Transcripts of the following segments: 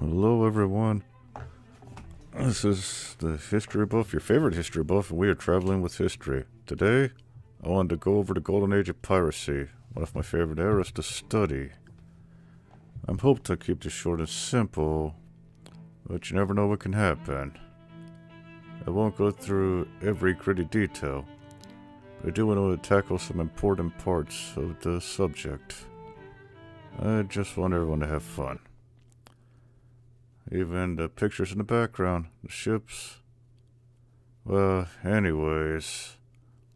Hello, everyone. This is the History Buff, your favorite History Buff, and we are traveling with history. Today, I wanted to go over the Golden Age of Piracy, one of my favorite eras to study. I'm hoping to keep this short and simple, but you never know what can happen. I won't go through every gritty detail, but I do want to tackle some important parts of the subject. I just want everyone to have fun. Even the pictures in the background, the ships. Well, anyways,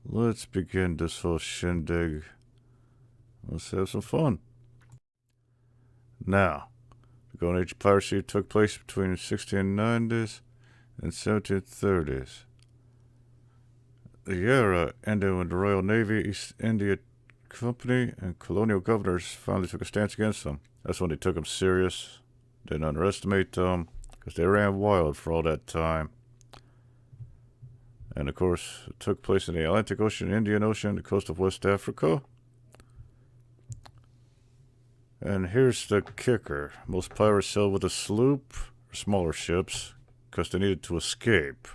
let's begin this whole shindig. Let's have some fun. Now, the Golden Age of Piracy took place between the 1690s and 1730s. The era ended when the Royal Navy, East India Company, and colonial governors finally took a stance against them. That's when they took them serious. Didn't underestimate them, because they ran wild for all that time. And of course, it took place in the Atlantic Ocean, Indian Ocean, the coast of West Africa. And here's the kicker. Most pirates sailed with a sloop, or smaller ships, because they needed to escape.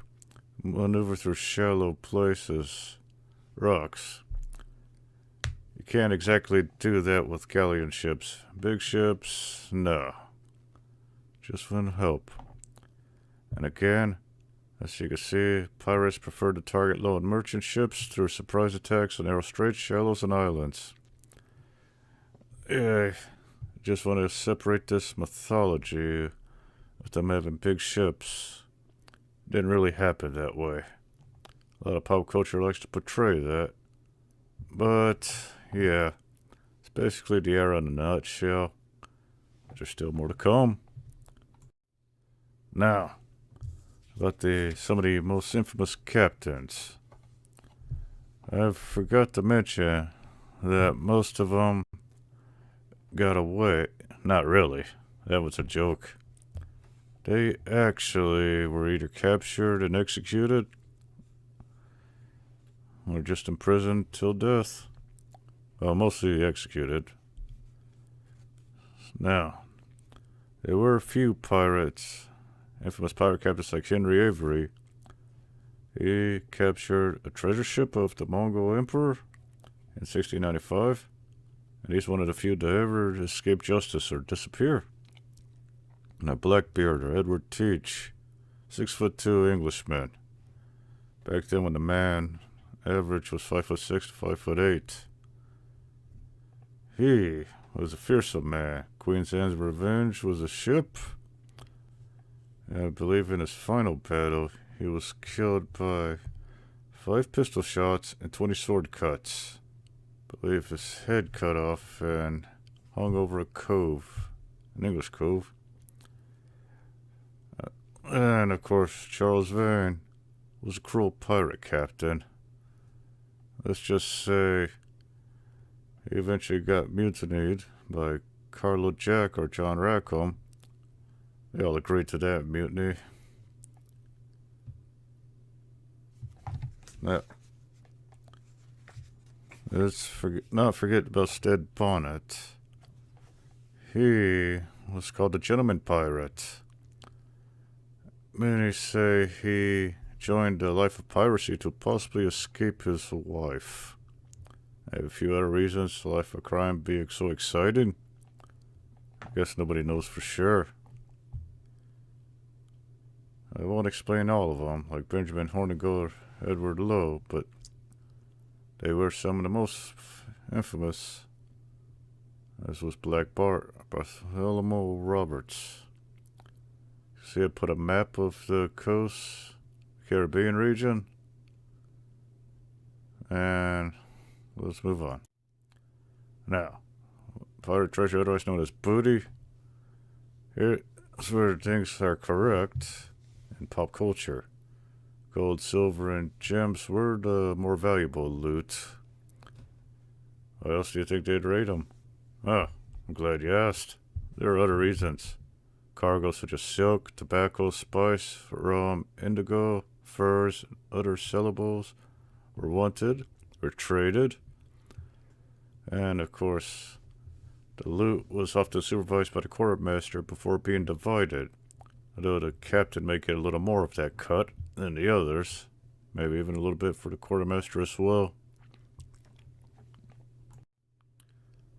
Maneuver through shallow places, rocks. You can't exactly do that with galleon ships. Big ships, no. Just wouldn't help. And again, as you can see, pirates preferred to target low and merchant ships through surprise attacks on narrow straits, shallows, and islands. Yeah, just want to separate this mythology of them having big ships. Didn't really happen that way. A lot of pop culture likes to portray that. But, yeah, it's basically the era in a nutshell. There's still more to come. Now, about some of the most infamous captains. I forgot to mention that most of them got away. Not really. That was a joke. They actually were either captured and executed or just imprisoned till death. Well, mostly executed. Now, there were a few pirates. Infamous pirate captains like Henry Avery. He captured a treasure ship of the Mongol Emperor in 1695, and he's one of the few to ever escape justice or disappear. Now, Blackbeard or Edward Teach, 6'2" Englishman. Back then, when the man average was 5'6" to 5'8". He was a fearsome man. Queen's Anne's Revenge was a ship. I believe in his final battle, he was killed by 5 pistol shots and 20 sword cuts. I believe his head cut off and hung over a cove, an English cove. And of course, Charles Vane was a cruel pirate captain. Let's just say he eventually got mutinied by Carlo Jack or John Rackham. They all agreed to that mutiny. Now, let's not forget about Stead Bonnet. He was called the Gentleman Pirate. Many say he joined the life of piracy to possibly escape his wife. I have a few other reasons the life of crime being so exciting. I guess nobody knows for sure. I won't explain all of them, like Benjamin Hornigold or Edward Lowe, but they were some of the most infamous, as was Black Bart, Bartholomew Roberts. See, I put a map of the coast, Caribbean region, and let's move on. Now, pirate treasure, otherwise known as booty. Here's where things are correct. In pop culture, gold, silver, and gems were the more valuable loot. Why else do you think they'd raid them? Oh, I'm glad you asked. There are other reasons. Cargo such as silk, tobacco, spice, rum, indigo, furs, and other sellables were wanted, were traded. And of course, The loot was often supervised by the quartermaster before being divided, although the captain may get a little more of that cut than the others, maybe even a little bit for the quartermaster as well.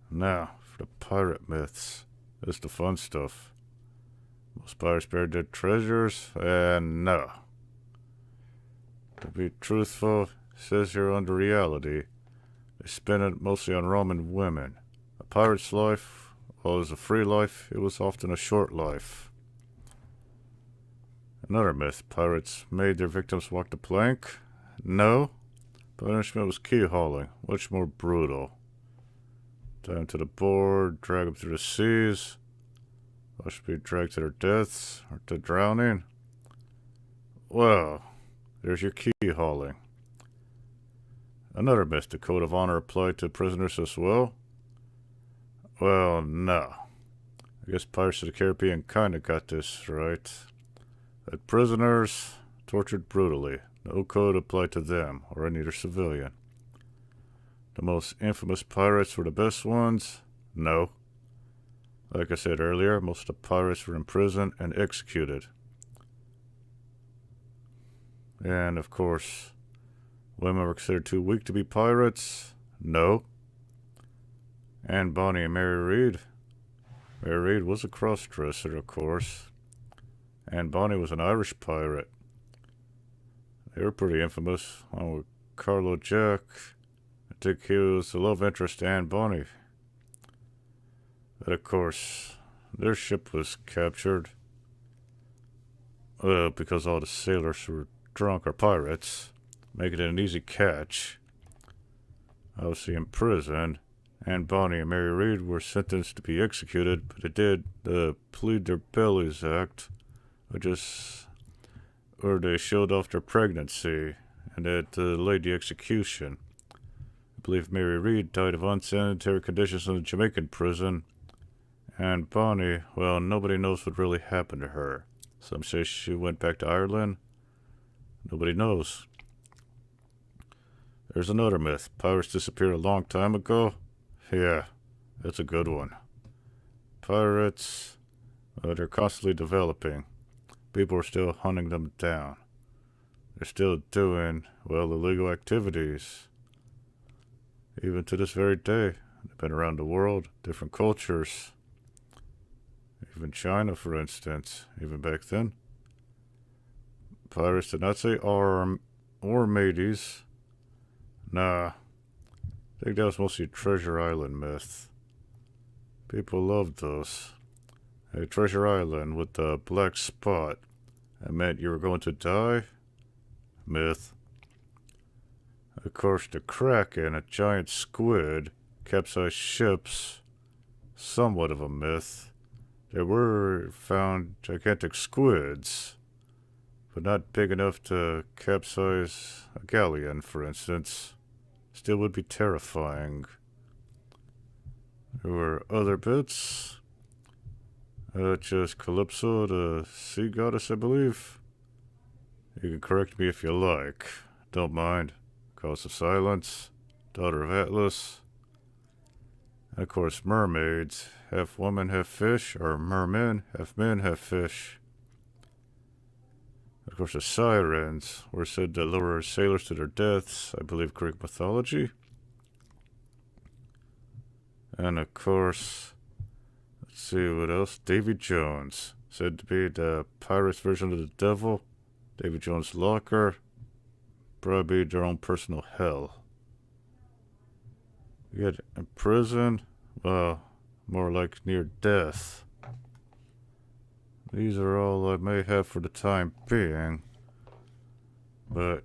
Now, for the pirate myths. This is the fun stuff. Most pirates buried their treasures? No. To be truthful, it says here under reality, they spent it mostly on Roman women. A pirate's life, while it was a free life, it was often a short life. Another myth, pirates made their victims walk the plank? No. Punishment was key hauling, much more brutal. Tie them to the board, drag them through the seas, or should be dragged to their deaths, or to drowning. Well, there's your key hauling. Another myth, the code of honor applied to prisoners as well? Well, no. I guess Pirates of the Caribbean kinda got this right. That prisoners tortured brutally. No code applied to them, or any other civilian. The most infamous pirates were the best ones? No. Like I said earlier, most of the pirates were imprisoned and executed. And of course, women were considered too weak to be pirates? No. And Bonnie and Mary Read? Mary Read was a cross-dresser, of course. And Bonnie was an Irish pirate. They were pretty infamous, along with Carlo Jack. I think he was the love interest to Anne Bonny. But of course, their ship was captured. Because all the sailors who were drunk are pirates, making it an easy catch. Obviously in prison, Anne Bonny and Mary Read were sentenced to be executed, but they did the Plead Their Bellies Act, where they showed off their pregnancy, and that delayed the execution. I believe Mary Read died of unsanitary conditions in a Jamaican prison, and Bonnie, well, nobody knows what really happened to her. Some say she went back to Ireland. Nobody knows. There's another myth. Pirates disappeared a long time ago? Yeah, that's a good one. Pirates, they're constantly developing. People are still hunting them down. They're still doing, well, illegal activities. Even to this very day. They've been around the world, different cultures. Even China, for instance, even back then. Pirates did not say arm or mateys. Nah, I think that was mostly a Treasure Island myth. People loved those. Hey, Treasure Island with the black spot. That meant you were going to die? Myth. Of course, the Kraken, a giant squid, capsized ships. Somewhat of a myth. There were found gigantic squids, but not big enough to capsize a galleon, for instance. Still would be terrifying. There were other bits. Just Calypso, the sea goddess, I believe. You can correct me if you like. Don't mind. Cause of Silence, Daughter of Atlas. And of course, mermaids. Half woman, half fish, or mermen, half men, half fish. Of course, the sirens were said to lure sailors to their deaths, I believe Greek mythology. And of course, let's see what else. Davy Jones, said to be the pirate's version of the devil. Davy Jones' locker, probably their own personal hell. Yet in prison, well, more like near death. These are all I may have for the time being, but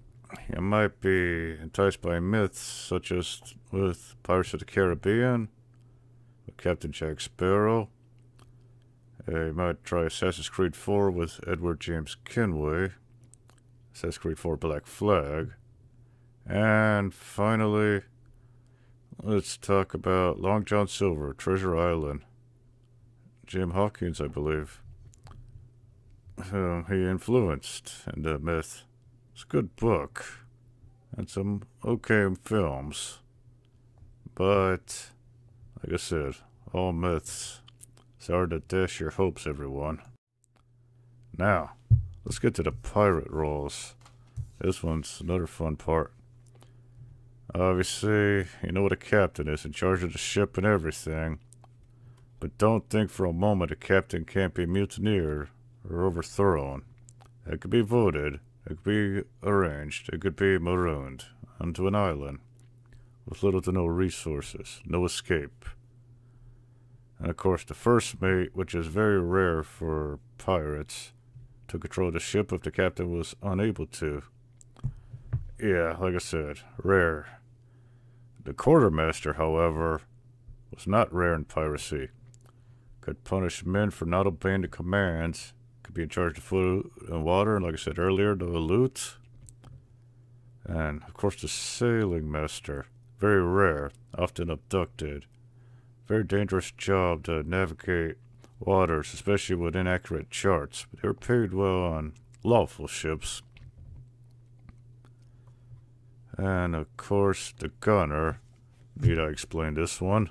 you might be enticed by myths such as with Pirates of the Caribbean, with Captain Jack Sparrow. You might try Assassin's Creed 4 with Edward James Kenway, Assassin's Creed 4 Black Flag, and finally, let's talk about Long John Silver, Treasure Island. Jim Hawkins, I believe. He influenced in the myth. It's a good book. And some okay films. But, like I said, all myths. Sorry to dash your hopes, everyone. Now, let's get to the pirate roles. This one's another fun part. Obviously, you know what a captain is, in charge of the ship and everything. But don't think for a moment a captain can't be mutineered or overthrown. It could be voted, it could be arranged, it could be marooned onto an island with little to no resources, no escape. And of course, the first mate, which is very rare for pirates, to control the ship if the captain was unable to. Yeah, like I said, rare. The quartermaster, however, was not rare in piracy. Could punish men for not obeying the commands, could be in charge of food and water, and like I said earlier, the loot. And of course, the sailing master, very rare, often abducted. Very dangerous job to navigate waters, especially with inaccurate charts. But they were paid well on lawful ships. And of course, the gunner. Need I explain this one?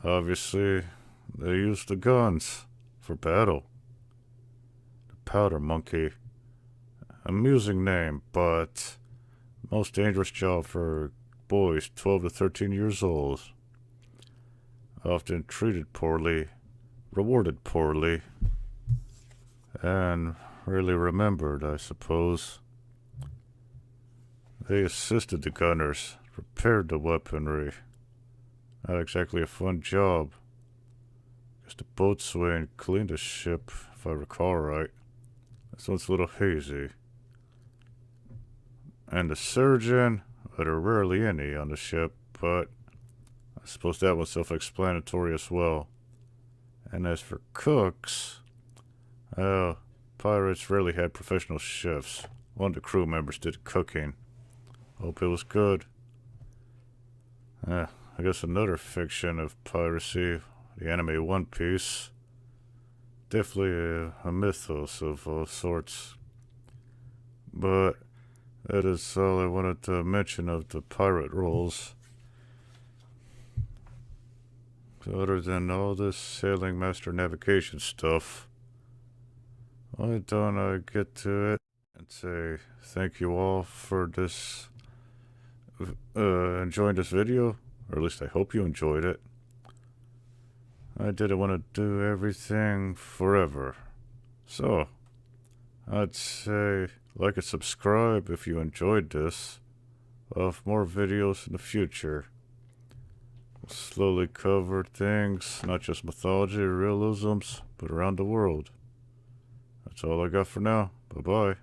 Obviously, they used the guns for battle. The powder monkey. Amusing name, but most dangerous job for boys 12 to 13 years old. Often treated poorly, rewarded poorly, and rarely remembered, I suppose. They assisted the gunners, repaired the weaponry. Not exactly a fun job. Just the boatswain cleaned the ship, if I recall right. This one's a little hazy. And the surgeon, there are rarely any on the ship, but I suppose that was self-explanatory as well. And as for cooks, pirates rarely had professional chefs. One of the crew members did cooking. Hope it was good. I guess another fiction of piracy, the anime One Piece. Definitely a mythos of all sorts. But that is all I wanted to mention of the pirate roles. So other than all this sailing master navigation stuff, why don't I get to it and say thank you all for this, enjoying this video, or at least I hope you enjoyed it. I didn't want to do everything forever, so I'd say like and subscribe if you enjoyed this. I'll have more videos in the future. We'll slowly cover things, not just mythology or realisms, but around the world. That's all I got for now. Bye-bye.